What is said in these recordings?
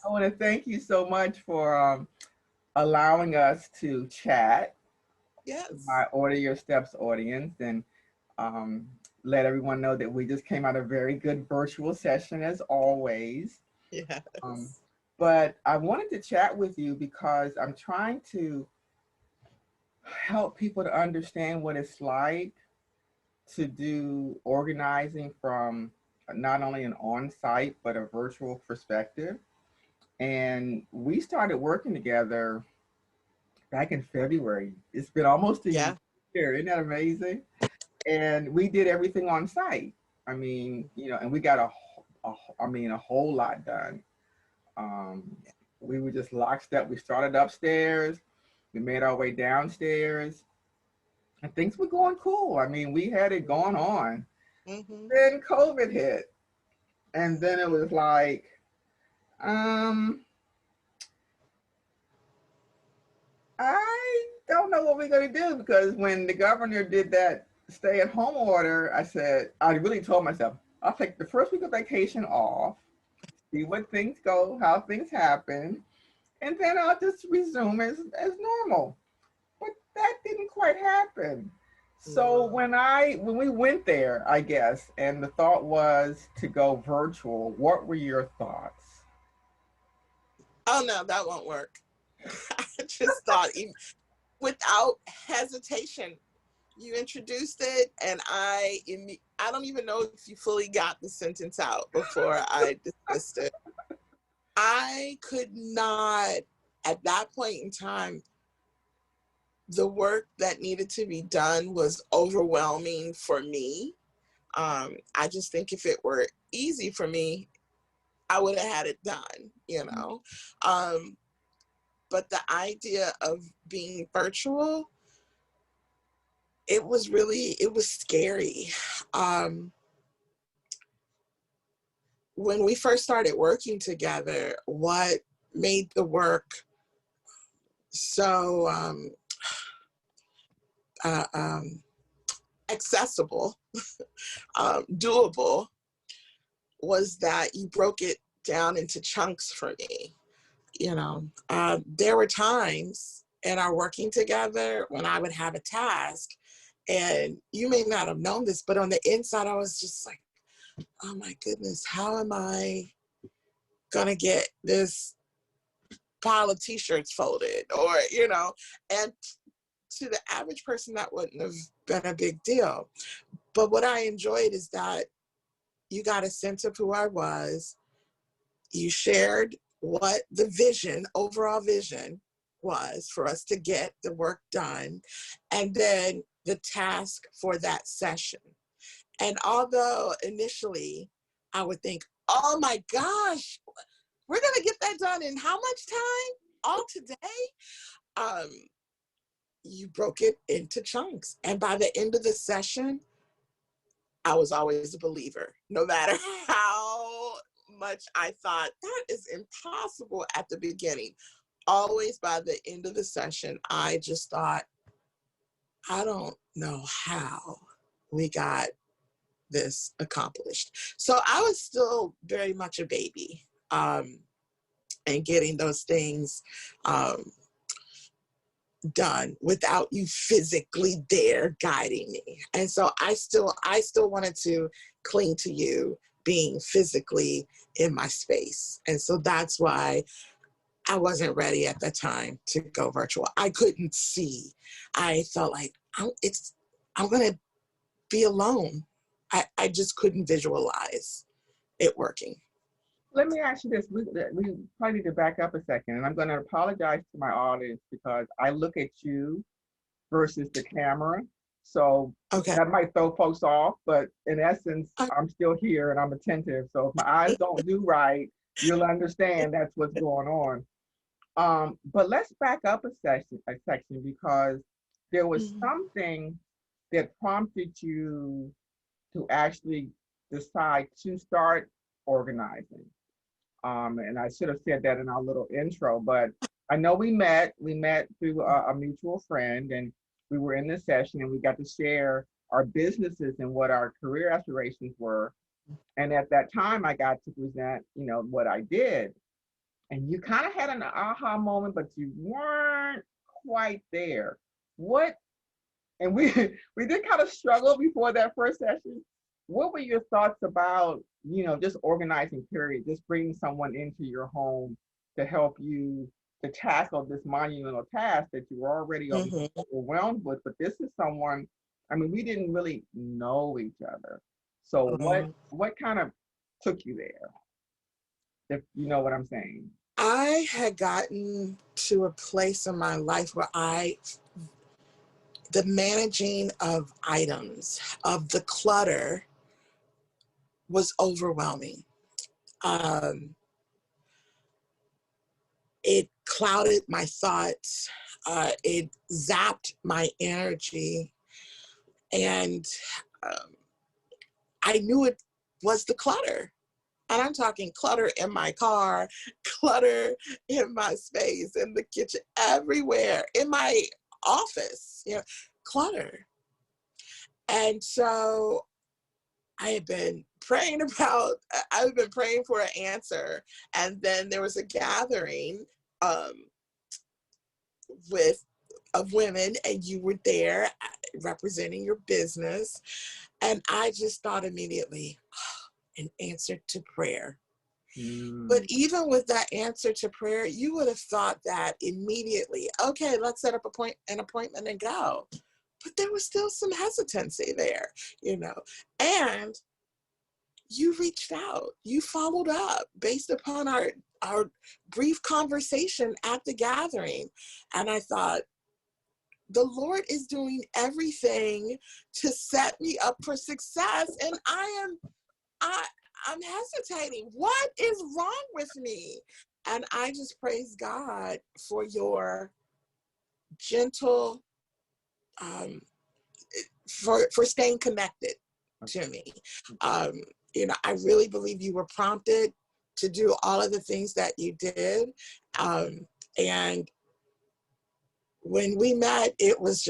I want to thank you so much for allowing us to chat to Yes. my Order Your Steps audience and um, let everyone know that we just came out a very good virtual session as always. Um, Yes. but I wanted to chat with you because I'm trying to help people to understand what it's like to do organizing from not only an on-site but a virtual perspective. And we started working together back in February. It's been almost a Yeah. year. Isn't that amazing? And we did everything on site. I mean, and we got a whole lot done. Um, we were just lockstep. We started upstairs. We made our way downstairs, and things were going cool. I mean, we had it going on. Mm-hmm. Then COVID hit, and then it was like, um, I don't know what we're going to do because when the governor did that stay at home order, I really told myself, I'll take the first week of vacation off, see what things go, how things happen, and then I'll just resume as normal. But that didn't quite happen. So No. when we went there, I guess, and the thought was to go virtual, what were your thoughts? Oh no, that won't work. I just thought, without hesitation, you introduced it, and I don't even know if you fully got the sentence out before I dismissed it. I could not, at that point in time, the work that needed to be done was overwhelming for me. I just think if it were easy for me, I would have had it done. Um, but the idea of being virtual, it was scary. Um, when we first started working together, what made the work so uh, um, accessible, doable, was that you broke it down into chunks for me. There were times in our working together when I would have a task, and you may not have known this, but on the inside, I was just like, oh my goodness, how am I gonna get this pile of t-shirts folded? And to the average person, that wouldn't have been a big deal. But what I enjoyed is that you got a sense of who I was. You shared what the overall vision was for us to get the work done, and then the task for that session. And although initially I would think, oh my gosh, we're going to get that done in how much time? All today? Um, you broke it into chunks. And by the end of the session, I was always a believer, no matter how much I thought that is impossible at the beginning. Always by the end of the session, I just thought, I don't know how we got this accomplished. So I was still very much a baby, and getting those things um, done without you physically there guiding me. And so I still wanted to cling to you being physically in my space. And so that's why I wasn't ready at the time to go virtual. I couldn't see. I felt like I'm going to be alone. I just couldn't visualize it working. Let me ask you this. We probably need to back up a second, and I'm going to apologize to my audience because I look at you versus the camera. So Okay. that might throw folks off, but in essence, I'm still here and I'm attentive. So if my eyes don't do right, you'll understand that's what's going on. But let's back up a section because there was Mhm. something that prompted you to actually decide to start organizing. And I should have said that in our little intro, but I know we met through a mutual friend, and we were in this session and we got to share our businesses and what our career aspirations were. And at that time, I got to present, what I did. and you kind of had an aha moment, but you weren't quite there. What, and we we did kind of struggle before that first session. What were your thoughts about, just organizing period, just bringing someone into your home to help you to tackle this monumental task that you were already Mm-hmm. overwhelmed with, but this is someone, I mean, we didn't really know each other. So what kind of took you there, if you know what I'm saying? I had gotten to a place in my life where the managing of items, of the clutter, was overwhelming. Um, it clouded my thoughts. It zapped my energy. And um, I knew it was the clutter. And I'm talking clutter in my car, clutter in my space, in the kitchen, everywhere, in my office, clutter. And so I've been praying for an answer. And then there was a gathering um, of women, and you were there representing your business. And I just thought immediately, an answer to prayer. But Mm. even with that answer to prayer, you would have thought that immediately, okay, let's set up an appointment and go. But there was still some hesitancy there, and you reached out, you followed up based upon our brief conversation at the gathering. And I thought, the Lord is doing everything to set me up for success. And I'm hesitating. What is wrong with me? And I just praise God for your gentle, um, for staying connected to me. Um, I really believe you were prompted to do all of the things that you did. And when we met, it was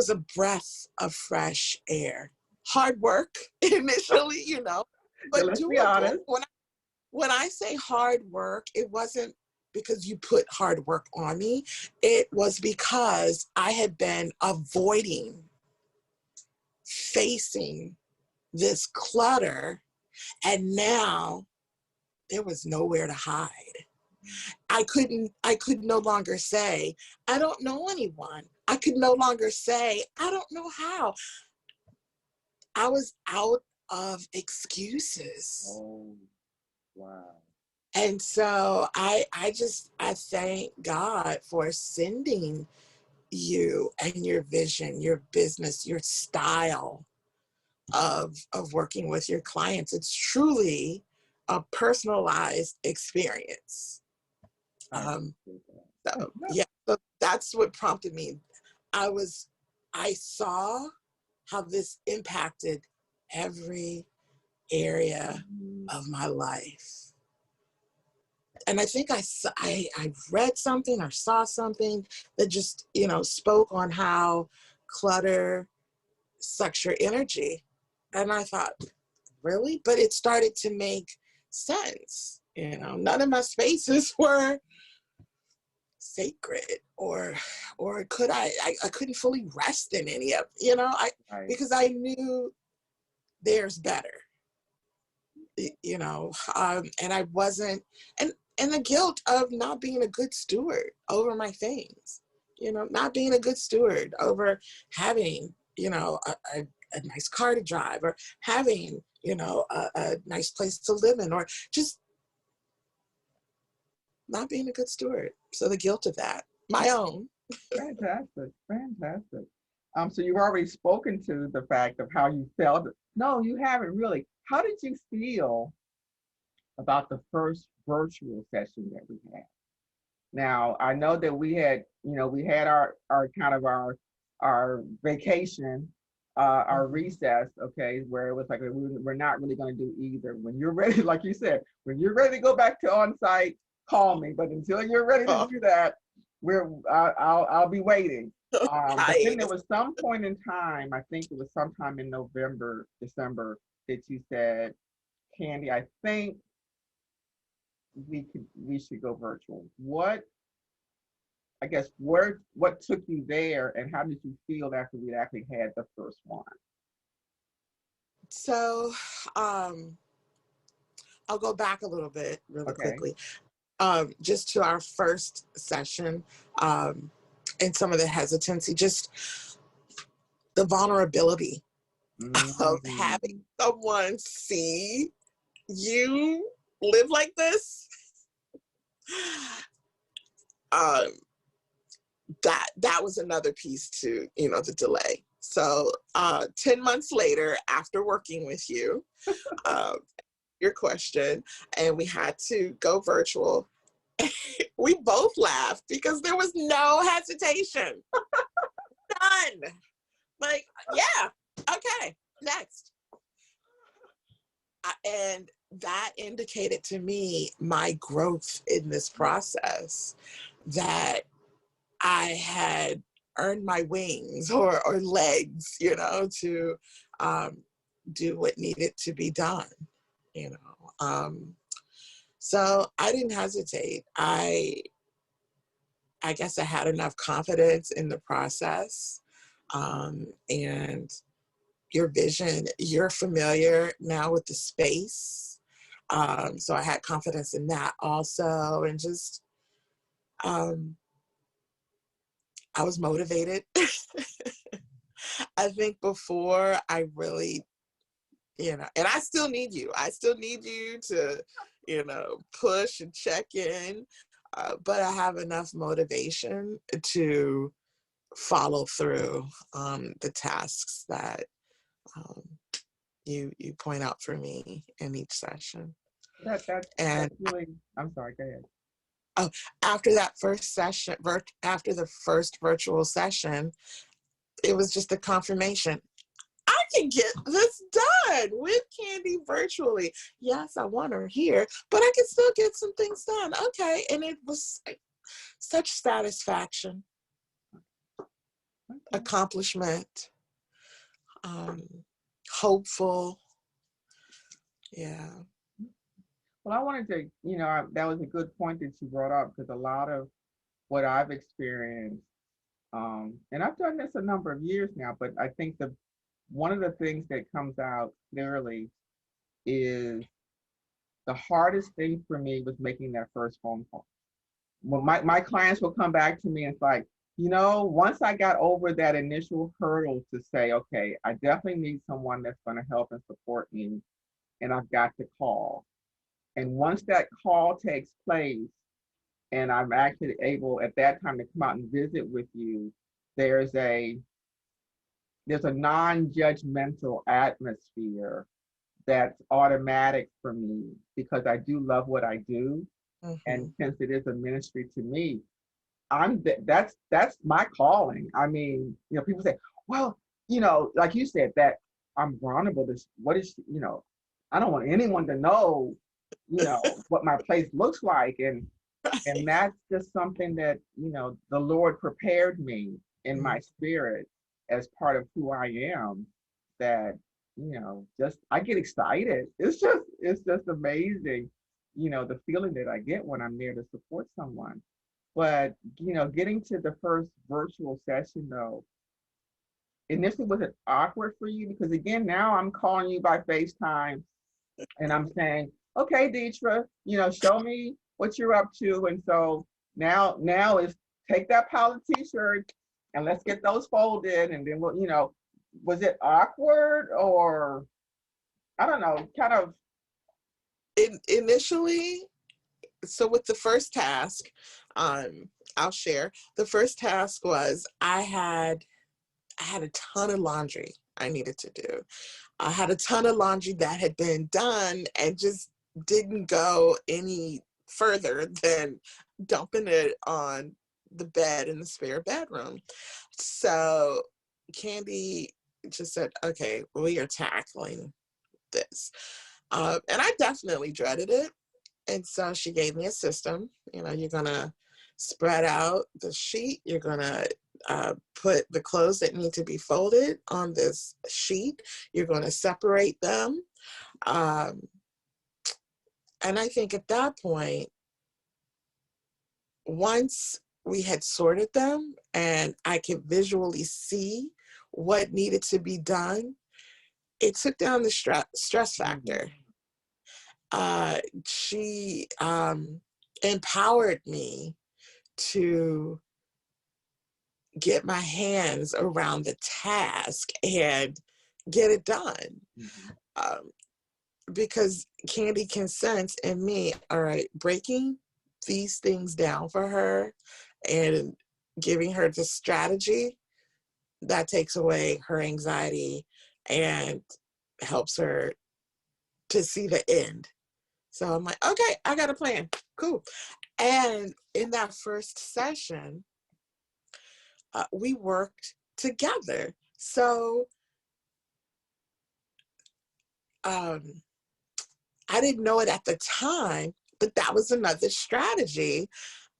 a breath of fresh air. Hard work initially, Yeah, but let's be doable. honest. When I say hard work, it wasn't because you put hard work on me. It was because I had been avoiding facing this clutter, and now there was nowhere to hide. I could no longer say, I don't know anyone. I could no longer say, I don't know how. I was out of excuses. Oh, wow. And so I thank God for sending you and your vision, your business, your style of working with your clients. It's truly a personalized experience. I Um, appreciate that. so yeah, so that's what prompted me. I saw how this impacted every area of my life. And I think I read something or saw something that just, spoke on how clutter sucks your energy. And I thought, really? But it started to make sense. None of my spaces were sacred, or could I couldn't fully rest in any of, Right. because I knew there's better. And I wasn't, and the guilt of not being a good steward over my things, not being a good steward over having, a nice car to drive, or having, a nice place to live in, or just not being a good steward. So the guilt of that, my own. Fantastic. Fantastic. So you've already spoken to the fact of how you felt. No, you haven't really. How did you feel about the first virtual session that we had? Now, I know that we had our kind of our vacation, our recess, okay, where it was like we're not really going to do either. When you're ready, like you said, when you're ready to go back to on site, call me. But until you're ready to do that, I'll be waiting. But then there was some point in time, I think it was sometime in November, December, that you said, Candy, I think we should go virtual. What, I guess, what took you there, and how did you feel after we actually had the first one? So I'll go back a little bit really Okay. quickly, just to our first session, and some of the hesitancy, just the vulnerability of Mm-hmm. having someone see you live like this. Um, that was another piece to, the delay. So 10 months later, after working with you, um, your question, and we had to go virtual, we both laughed because there was no hesitation. None. Like, yeah, okay, next. And that indicated to me my growth in this process, that I had earned my wings or legs, to do what needed to be done, you know. So I didn't hesitate. I guess I had enough confidence in the process, and your vision. You're familiar now with the space. So I had confidence in that also. And just, I was motivated. I think before I really, and I still need you. I still need you to, push and check in. But I have enough motivation to follow through the tasks that um, you point out for me in each session. That's And really. I'm sorry. Go ahead. oh, after that first session, after the first virtual session, it was just a confirmation. I can get this done with Candy virtually. Yes, I want her here, but I can still get some things done. Okay. And it was such satisfaction, Okay. accomplishment, um, hopeful. Yeah. Well, I wanted to, that was a good point that you brought up, because a lot of what I've experienced, and I've done this a number of years now, but I think one of the things that comes out clearly is the hardest thing for me was making that first phone call. When my clients will come back to me and it's like, once I got over that initial hurdle to say, okay, I definitely need someone that's going to help and support me, and I've got to call. And once that call takes place, and I'm actually able at that time to come out and visit with you, there's a non-judgmental atmosphere that's automatic for me, because I do love what I do, and Mm-hmm. since it is a ministry to me, that's my calling. I mean, people say, well, like you said, that I'm vulnerable. This, what is, I don't want anyone to know, what my place looks like, and that's just something that, the Lord prepared me in my spirit as part of who I am. That, just I get excited. It's just amazing, the feeling that I get when I'm there to support someone. But, getting to the first virtual session though, initially was it awkward for you? Because again, now I'm calling you by FaceTime and I'm saying, okay, Detra, show me what you're up to. And so now is take that pilot t-shirt and let's get those folded. And then we'll, was it awkward, or I don't know, kind of. Initially, so with the first task, I'll share. The first task was I had a ton of laundry I needed to do. I had a ton of laundry that had been done and just didn't go any further than dumping it on the bed in the spare bedroom. So Candy just said, okay, we are tackling this. And I definitely dreaded it. And so she gave me a system. You're going to spread out the sheet. You're going to put the clothes that need to be folded on this sheet. You're going to separate them. Um, And I think at that point, once we had sorted them and I could visually see what needed to be done, it took down the stress factor. She empowered me to get my hands around the task and get it done. Um, because Candy can sense in me, all right, breaking these things down for her and giving her the strategy that takes away her anxiety and helps her to see the end. So I'm like, okay, I got a plan. Cool. And in that first session, we worked together. So I didn't know it at the time, but that was another strategy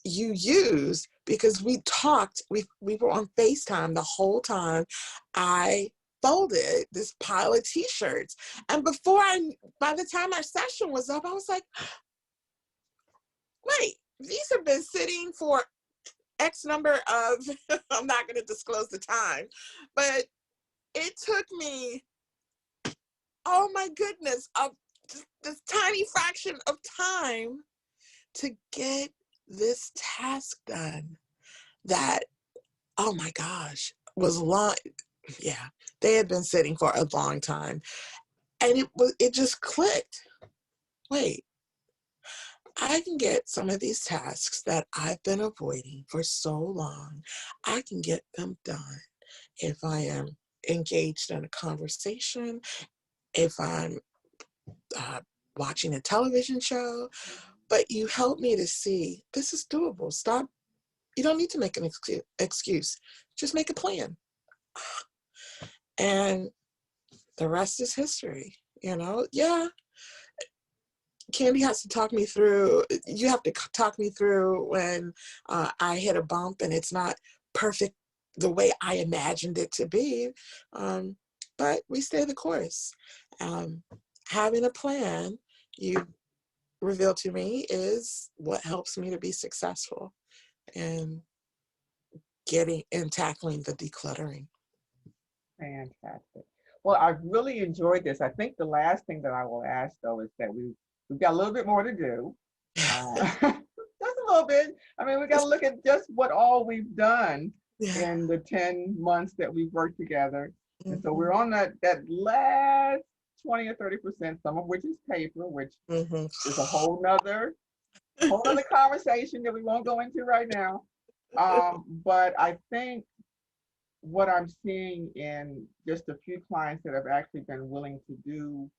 you used, because we talked, we were on FaceTime the whole time. I folded this pile of t-shirts. And by the time our session was up, I was like, wait, these have been sitting for X number of, I'm not going to disclose the time, but it took me, oh my goodness, this tiny fraction of time to get this task done that, oh my gosh, was long. Yeah, they had been sitting for a long time. And it just clicked. Wait, I can get some of these tasks that I've been avoiding for so long, I can get them done if I am engaged in a conversation, if I'm watching a television show. But you help me to see this is doable. Stop. You don't need to make an excuse. Just make a plan. And the rest is history, Yeah, Candy has to talk me through, you have to talk me through when I hit a bump and it's not perfect the way I imagined it to be. But we stay the course. Having a plan, you reveal to me, is what helps me to be successful and getting and tackling the decluttering. Fantastic. Well, I've really enjoyed this. I think the last thing that I will ask, though, is that we've got a little bit more to do. Just a little bit. I mean, we got to look at just what all we've done Yeah. in the 10 months that we've worked together. And so we're Mm-hmm. on that last 20 or 30%, some of which is paper, which Mm-hmm. is a whole nother conversation that we won't go into right now. But I think what I'm seeing in just a few clients that have actually been willing to do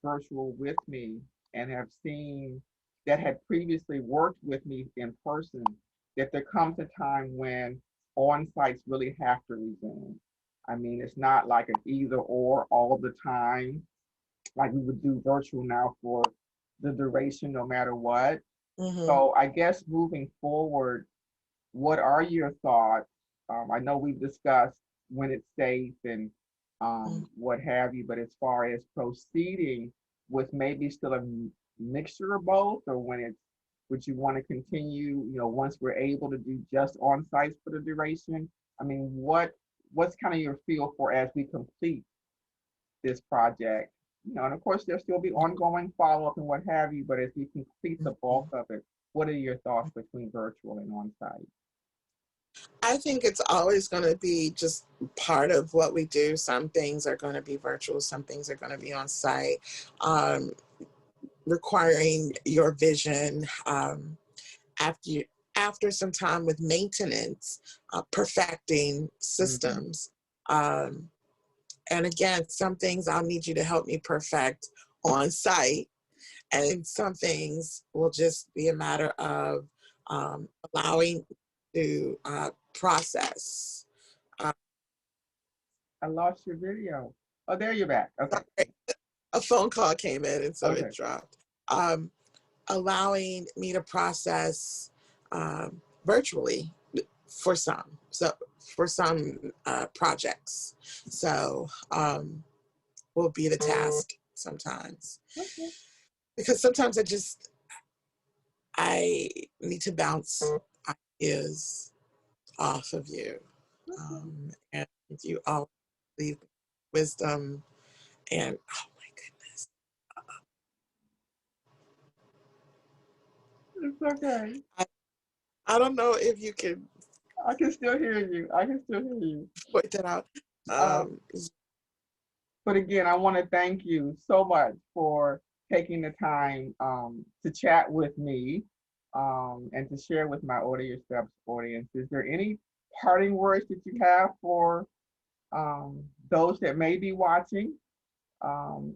virtual with me and have seen that had previously worked with me in person, that there comes a time when on sites really have to resume. I mean, it's not like an either or all the time, like we would do virtual now for the duration, no matter what. Mm-hmm. So I guess moving forward, what are your thoughts? I know we've discussed when it's safe and what have you, but as far as proceeding with maybe still a mixture of both, or when it's, would you want to continue, once we're able to do just on sites for the duration? I mean, what's kind of your feel for as we complete this project? And of course, there'll still be ongoing follow up and what have you, but as we complete the bulk of it, what are your thoughts between virtual and on site? I think it's always going to be just part of what we do. Some things are going to be virtual, some things are going to be on site, requiring your vision. After after some time with maintenance, perfecting systems. And again, some things I'll need you to help me perfect on site, and some things will just be a matter of allowing to process. I lost your video. Oh, there you're back. Okay. A phone call came in, and so Okay. it dropped. Allowing me to process virtually for some. So for some projects. So will be the task sometimes. Okay. because sometimes I need to bounce ideas off of you. And you all leave wisdom and oh my goodness. It's okay. I don't know if you can I can still hear you. I can still hear you. point that out. Um, but again, I want to thank you so much for taking the time to chat with me and to share with my Audio Steps audience. Is there any parting words that you have for those that may be watching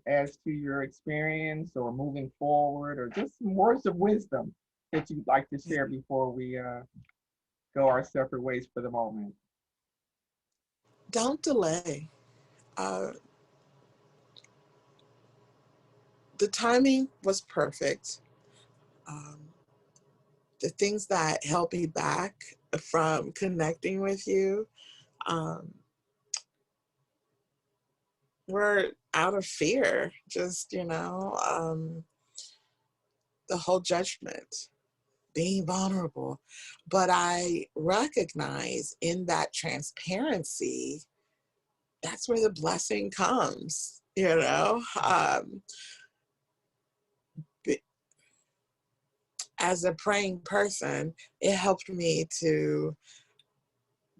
as to your experience or moving forward, or just some words of wisdom that you'd like to share before we go our separate ways for the moment? Don't delay. Uh, the timing was perfect. Um, the things that held me back from connecting with you um, were out of fear, just, the whole judgment, being vulnerable. But I recognize in that transparency, that's where the blessing comes, as a praying person, it helped me to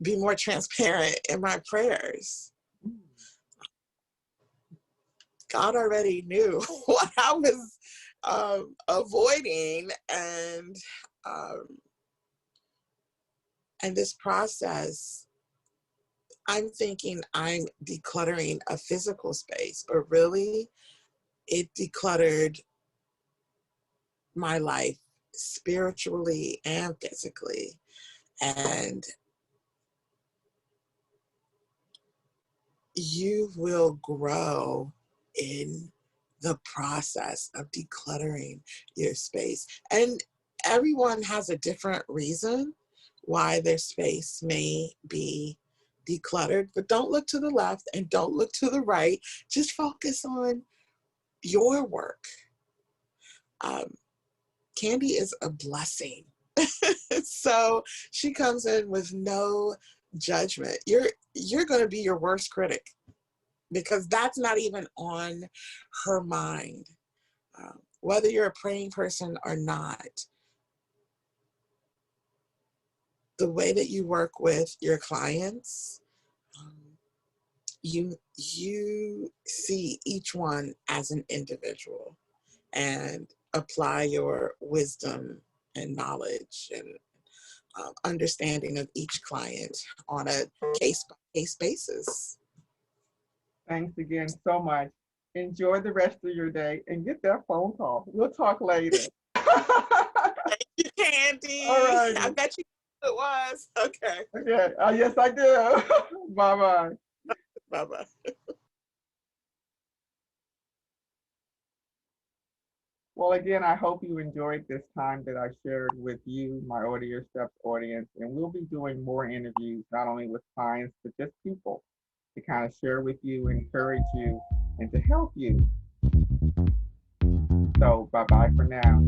be more transparent in my prayers. God already knew what I was avoiding, and this process, I'm thinking I'm decluttering a physical space, but really, it decluttered my life spiritually and physically, and you will grow in the process of decluttering your space. And everyone has a different reason why their space may be decluttered, but don't look to the left and don't look to the right. Just focus on your work. Candy is a blessing. So she comes in with no judgment. You're going to be your worst critic, because that's not even on her mind. Whether you're a praying person or not, the way that you work with your clients, you see each one as an individual and apply your wisdom and knowledge and understanding of each client on a case-by-case basis. Thanks again so much. Enjoy the rest of your day and get that phone call. We'll talk later. Thank you, Candy. All right. I bet you knew it was. Okay. Okay. Yes, I do. Bye-bye. Bye-bye. Well, again, I hope you enjoyed this time that I shared with you, my Audio Steps audience, and we'll be doing more interviews, not only with clients, but just people to kind of share with you, encourage you, and to help you. So bye-bye for now.